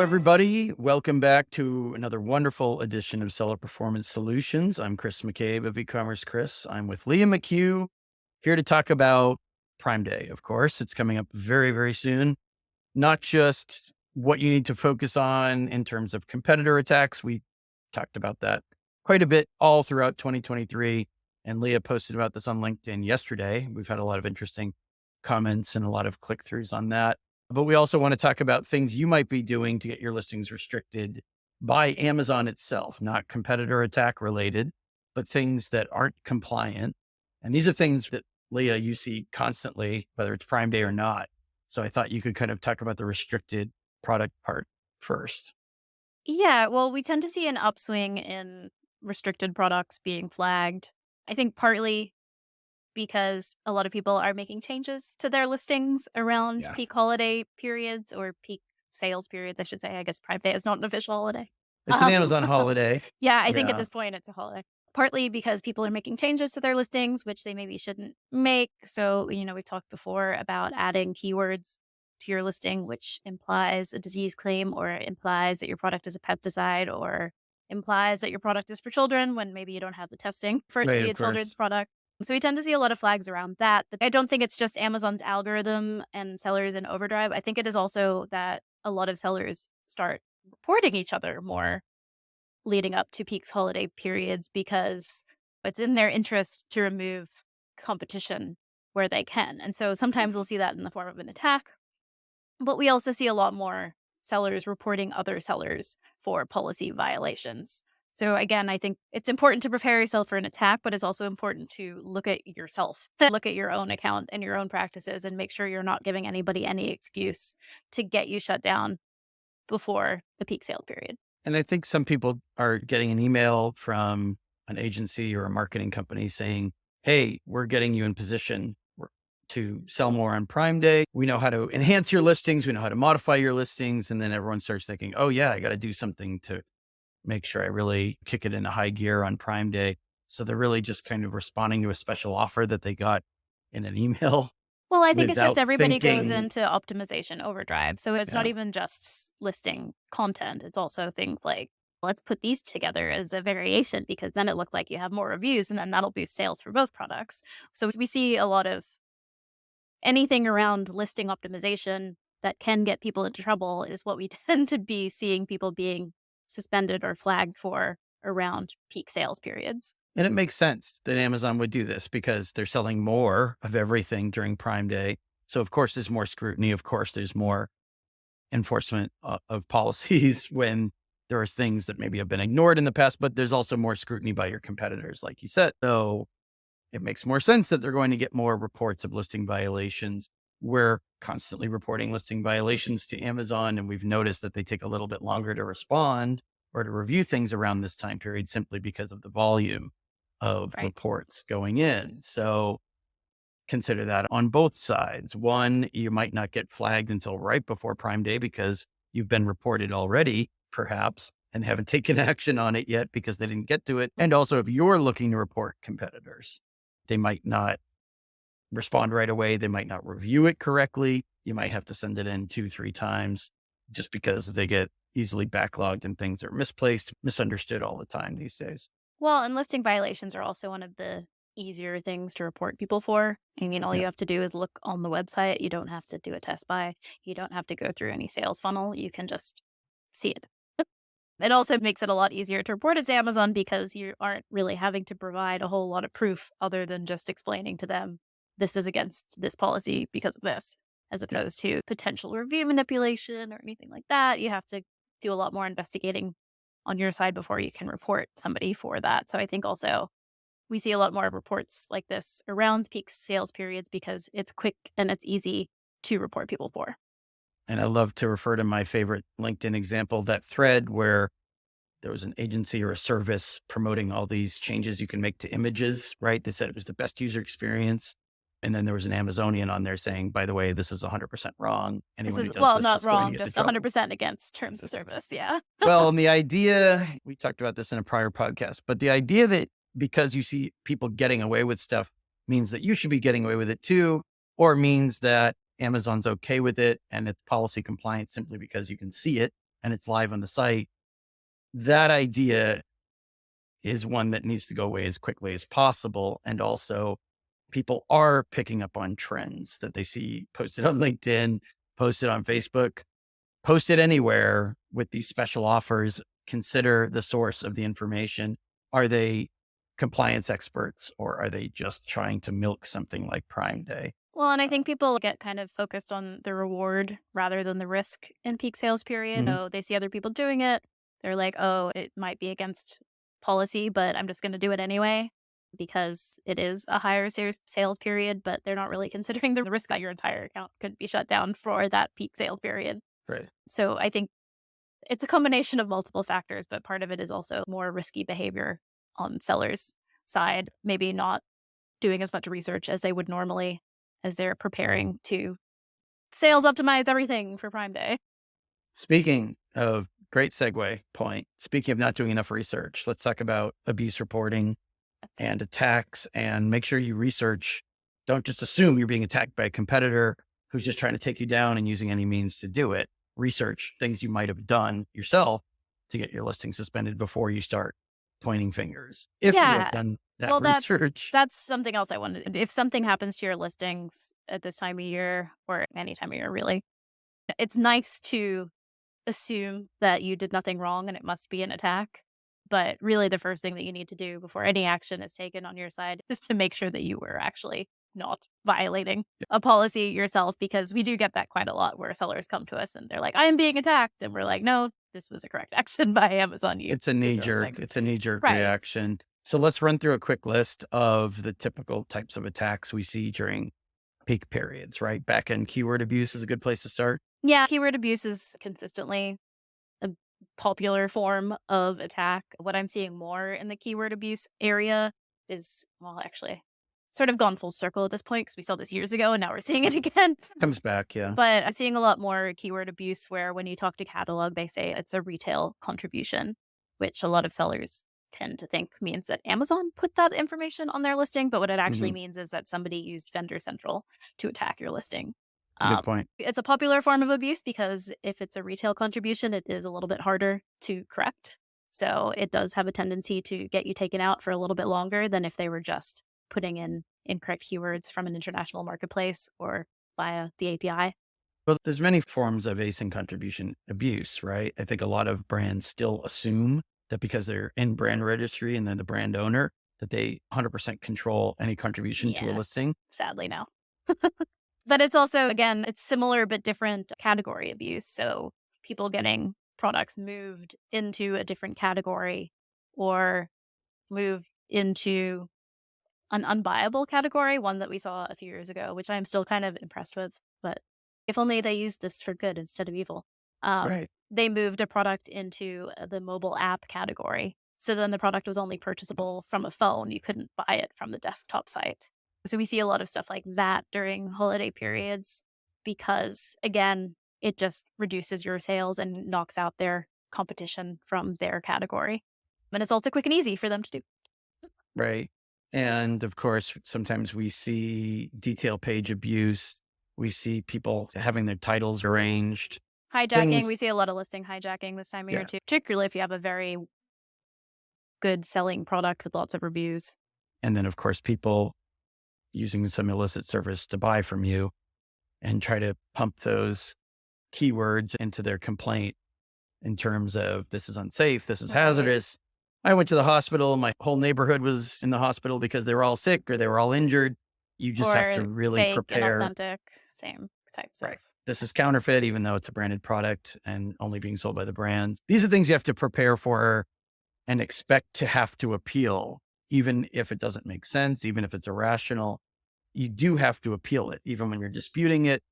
everybody. Welcome back to another wonderful edition of Seller Performance Solutions. I'm Chris McCabe of eCommerce Chris. I'm with Leah McHugh here to talk about Prime Day. Of course, it's coming up very, very soon. Not just what you need to focus on in terms of competitor attacks. We talked about that quite a bit all throughout 2023. And Leah posted about this on LinkedIn yesterday. We've had a lot of interesting comments and a lot of click throughs on that. But we also want to talk about things you might be doing to get your listings restricted by Amazon itself, not competitor attack related, but things that aren't compliant. And these are things that, Leah, you see constantly, whether it's Prime Day or not. So I thought you could kind of talk about the restricted product part first. Yeah, well, we tend to see an upswing in restricted products being flagged. I think partly because a lot of people are making changes to their listings around Yeah. peak holiday periods or peak sales periods, I should say. I guess Prime Day is not an official holiday. It's an Um, Amazon holiday. yeah, I think at Yeah. this point it's a holiday. Partly because people are making changes to their listings, which they maybe shouldn't make. So, we've talked before about adding keywords to your listing, which implies a disease claim or implies that your product is a pesticide or implies that your product is for children when maybe you don't have the testing for it to Right, be of a children's course. product. So we tend to see a lot of flags around that. But I don't think it's just Amazon's algorithm and sellers in overdrive. I think it is also that a lot of sellers start reporting each other more leading up to peaks holiday periods because it's in their interest to remove competition where they can. And so sometimes we'll see that in the form of an attack, but we also see a lot more sellers reporting other sellers for policy violations. So again, I think it's important to prepare yourself for an attack, but it's also important to look at yourself, look at your own account and your own practices and make sure you're not giving anybody any excuse to get you shut down before the peak sale period. And I think some people are getting an email from an agency or a marketing company saying, hey, we're getting you in position to sell more on Prime Day. We know how to enhance your listings. We know how to modify your listings. And then everyone starts thinking, oh, yeah, I got to do something to make sure I really kick it into high gear on Prime Day. So they're really just kind of responding to a special offer that they got in an email Well, I think it's just without everybody goes thinking. into optimization overdrive. So it's not Yeah. even just listing content. It's also things like, let's put these together as a variation because then it looked like you have more reviews and then that'll boost sales for both products. So we see a lot of anything around listing optimization that can get people into trouble is what we tend to be seeing people being suspended or flagged for around peak sales periods. And it makes sense that Amazon would do this because they're selling more of everything during Prime Day. So, of course, there's more scrutiny. Of course, there's more enforcement of policies when there are things that maybe have been ignored in the past, but there's also more scrutiny by your competitors, like you said. So it makes more sense that they're going to get more reports of listing violations. We're constantly reporting listing violations to Amazon, and we've noticed that they take a little bit longer to respond or to review things around this time period simply because of the volume of Right. reports going in. So consider that on both sides. One, you might not get flagged until right before Prime Day because you've been reported already, perhaps, and haven't taken action on it yet because they didn't get to it. And also, if you're looking to report competitors, they might not respond right away. They might not review it correctly. You might have to send it in 2, 3 times just because they get easily backlogged and things are misplaced, misunderstood all the time these days. Well, and listing violations are also one of the easier things to report people for. I mean, all Yeah. you have to do is look on the website. You don't have to do a test buy. You don't have to go through any sales funnel. You can just see it. It also makes it a lot easier to report it to Amazon because you aren't really having to provide a whole lot of proof other than just explaining to them this is against this policy because of this, as Yeah. opposed to potential review manipulation or anything like that. You have to do a lot more investigating on your side before you can report somebody for that. So I think also we see a lot more reports like this around peak sales periods because it's quick and it's easy to report people for. And I love to refer to my favorite LinkedIn example, that thread where there was an agency or a service promoting all these changes you can make to images, right? They said it was the best user experience. And then there was an Amazonian on there saying, by the way, this is 100% wrong. This Anyone who is, does well, this not is going to wrong, get into just trouble. 100% against terms of service. Yeah. Well, and the idea, we talked about this in a prior podcast, but the idea that because you see people getting away with stuff means that you should be getting away with it too, or means that Amazon's okay with it and it's policy compliant simply because you can see it. and it's live on the site. That idea is one that needs to go away as quickly as possible. And also, people are picking up on trends that they see posted on LinkedIn, posted on Facebook, posted anywhere with these special offers. Consider the source of the information. Are they compliance experts, or are they just trying to milk something like Prime Day? Well, and I think people get kind of focused on the reward rather than the risk in peak sales period. Mhm. So they see other people doing it. They're like, oh, it might be against policy, but I'm just going to do it anyway because it is a higher sales period, but they're not really considering the risk that your entire account could be shut down for that peak sales period. Right. So I think it's a combination of multiple factors, but part of it is also more risky behavior on sellers' side, maybe not doing as much research as they would normally as they're preparing to sales optimize everything for Prime Day. Speaking of great segue point, speaking of not doing enough research, let's talk about abuse reporting That's and attacks, and make sure you research. Don't just assume you're being attacked by a competitor who's just trying to take you down and using any means to do it. Research things you might have done yourself to get your listing suspended before you start pointing fingers. If you have Yeah. done that Well, research. that's something else I wanted. If something happens to your listings at this time of year or any time of year, really, it's nice to assume that you did nothing wrong and it must be an attack. But really, the first thing that you need to do before any action is taken on your side is to make sure that you were actually not violating a policy yourself, because we do get that quite a lot where sellers come to us and they're like, I am being attacked. And we're like, no, this was a correct action by Amazon. You It's a did knee your own jerk. thing. It's a knee jerk Right. reaction. So let's run through a quick list of the typical types of attacks we see during peak periods, right? Back end keyword abuse is a good place to start. Yeah. Keyword abuse is consistently a popular form of attack. What I'm seeing more in the keyword abuse area is, well, actually, sort of gone full circle at this point because we saw this years ago and now we're seeing it again. Comes back, yeah. But I'm seeing a lot more keyword abuse where when you talk to catalog, they say it's a retail contribution, which a lot of sellers tend to think means that Amazon put that information on their listing. But what it actually Mhm. means is that somebody used Vendor Central to attack your listing. It's a good point. It's a popular form of abuse because if it's a retail contribution, it is a little bit harder to correct. So it does have a tendency to get you taken out for a little bit longer than if they were just putting in incorrect keywords from an international marketplace or via the API. Well, there's many forms of async contribution abuse, right? I think a lot of brands still assume that because they're in brand registry and they're the brand owner, that they 100% control any contribution to a Yeah, listing. sadly, no. But it's also, again, it's similar but different category abuse. So people getting products moved into a different category or moved into an unbuyable category, one that we saw a few years ago, which I'm still kind of impressed with. But if only they used this for good instead of evil. Right. They moved a product into the mobile app category. So then the product was only purchasable from a phone. You couldn't buy it from the desktop site. So we see a lot of stuff like that during holiday periods because, again, it just reduces your sales and knocks out their competition from their category. And it's also quick and easy for them to do. Right. And of course, sometimes we see detail page abuse. We see people having their titles arranged. Hijacking, Things. we see a lot of listing hijacking this time of year Yeah. too, particularly if you have a very good selling product with lots of reviews. And then, of course, people using some illicit service to buy from you and try to pump those keywords into their complaint in terms of this is unsafe, this is Right. hazardous. I went to the hospital. My whole neighborhood was in the hospital because they were all sick or they were all injured. You just have to Or really fake and prepare. authentic, same types of. Right. This is counterfeit, even though it's a branded product and only being sold by the brands. These are things you have to prepare for and expect to have to appeal, even if it doesn't make sense, even if it's irrational. You do have to appeal it, even when you're disputing it.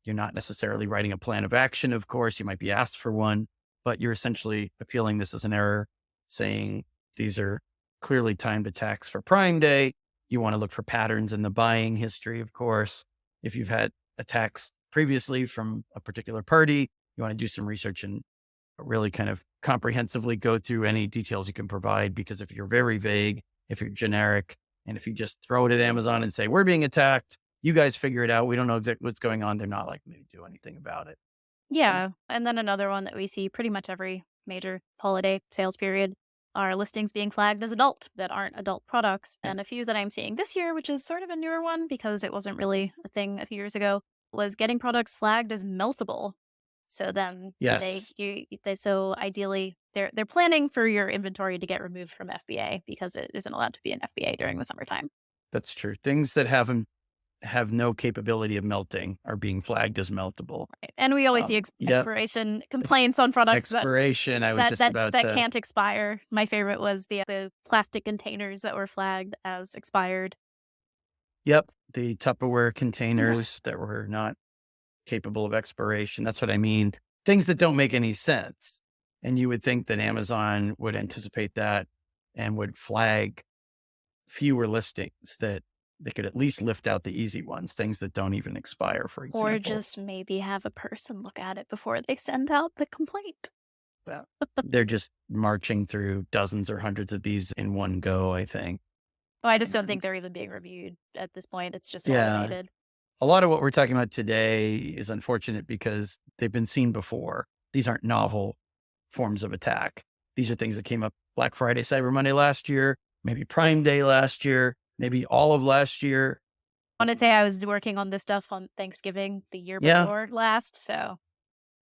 You're not necessarily writing a plan of action, of course. You might be asked for one, but you're essentially appealing this as an error, saying these are clearly timed attacks for Prime Day. You want to look for patterns in the buying history, of course. If you've had attacks previously from a particular party, you want to do some research and really kind of comprehensively go through any details you can provide. Because if you're very vague, if you're generic, and if you just throw it at Amazon and say, we're being attacked, you guys figure it out. We don't know exactly what's going on. They're not likely to do anything about it. Yeah. And then another one that we see pretty much every major holiday sales period are listings being flagged as adult that aren't adult products. Yeah. And a few that I'm seeing this year, which is sort of a newer one because it wasn't really a thing a few years ago, was getting products flagged as meltable. So then Yes, so ideally they're planning for your inventory to get removed from FBA because it isn't allowed to be in FBA during the summertime. that's true. Things that have no capability of melting are being flagged as meltable. Right. And we always see Yep. expiration complaints on products Expiration. I was that just that about that to. can't expire. My favorite was the plastic containers that were flagged as expired. Yep, the Tupperware Yeah. containers that were not capable of expiration. That's what I mean. Things that don't make any sense. And you would think that Amazon would anticipate that and would flag fewer listings that they could at least lift out the easy ones, things that don't even expire, for Or example. just maybe have a person look at it before they send out the complaint. Well, they're just marching through dozens or hundreds of these in one go, I think. Oh, I just don't think And they're even being reviewed at this point. It's just yeah, automated. a lot of what we're talking about today is unfortunate because they've been seen before. These aren't novel forms of attack. These are things that came up Black Friday, Cyber Monday last year, maybe Prime Day last year, maybe all of last year. I want to say I was working on this stuff on Thanksgiving the year Yeah, before last. So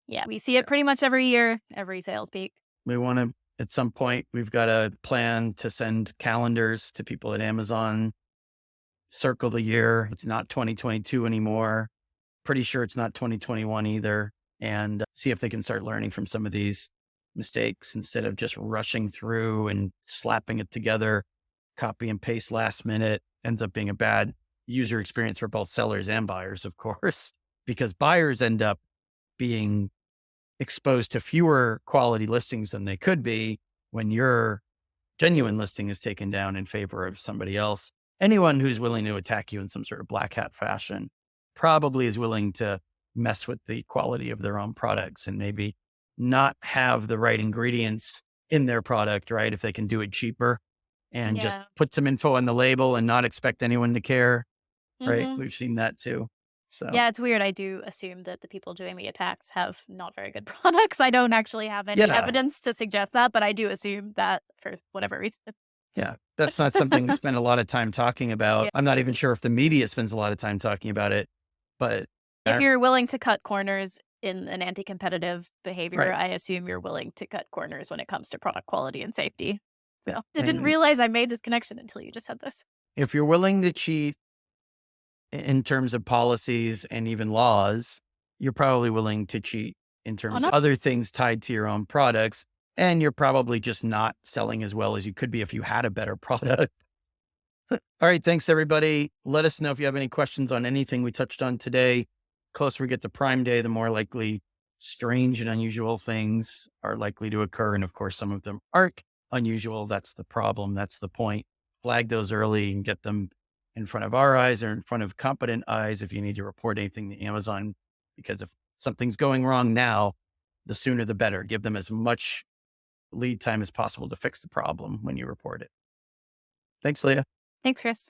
yeah, we see it pretty much every year, every sales peak. we want to, at some point, we've got a plan to send calendars to people at Amazon, circle the year. It's not 2022 anymore. Pretty sure it's not 2021 either. And see if they can start learning from some of these mistakes instead of just rushing through and slapping it together, copy and paste last minute. Ends up being a bad user experience for both sellers and buyers, of course, because buyers end up being exposed to fewer quality listings than they could be when your genuine listing is taken down in favor of somebody else. Anyone who's willing to attack you in some sort of black hat fashion probably is willing to mess with the quality of their own products and maybe not have the right ingredients in their product, right? If they can do it cheaper and just Yeah. put some info on the label and not expect anyone to care, right? Hmm. We've seen that too. So, Yeah, it's weird. I do assume that the people doing the attacks have not very good products. I don't actually have any yeah, evidence to suggest that, but I do assume that for whatever reason. yeah. That's not something we spend a lot of time talking about. Yeah. I'm not even sure if the media spends a lot of time talking about it, but If uh, you're willing to cut corners in an anti-competitive behavior, right. I assume you're willing to cut corners when it comes to product quality and safety. Yeah. So I didn't And realize I made this connection until you just said this. if you're willing to cheat in terms of policies and even laws, you're probably willing to cheat in Oh, terms of not other things tied to your own products. And you're probably just not selling as well as you could be if you had a better product. All right. Thanks, everybody. Let us know if you have any questions on anything we touched on today. Closer we get to Prime Day, the more likely strange and unusual things are likely to occur. And of course, some of them aren't unusual. That's the problem. That's the point. Flag those early and get them in front of our eyes or in front of competent eyes if you need to report anything to Amazon. Because if something's going wrong now, the sooner the better. Give them as much lead time as possible to fix the problem when you report it. Thanks, Leah. Thanks, Chris.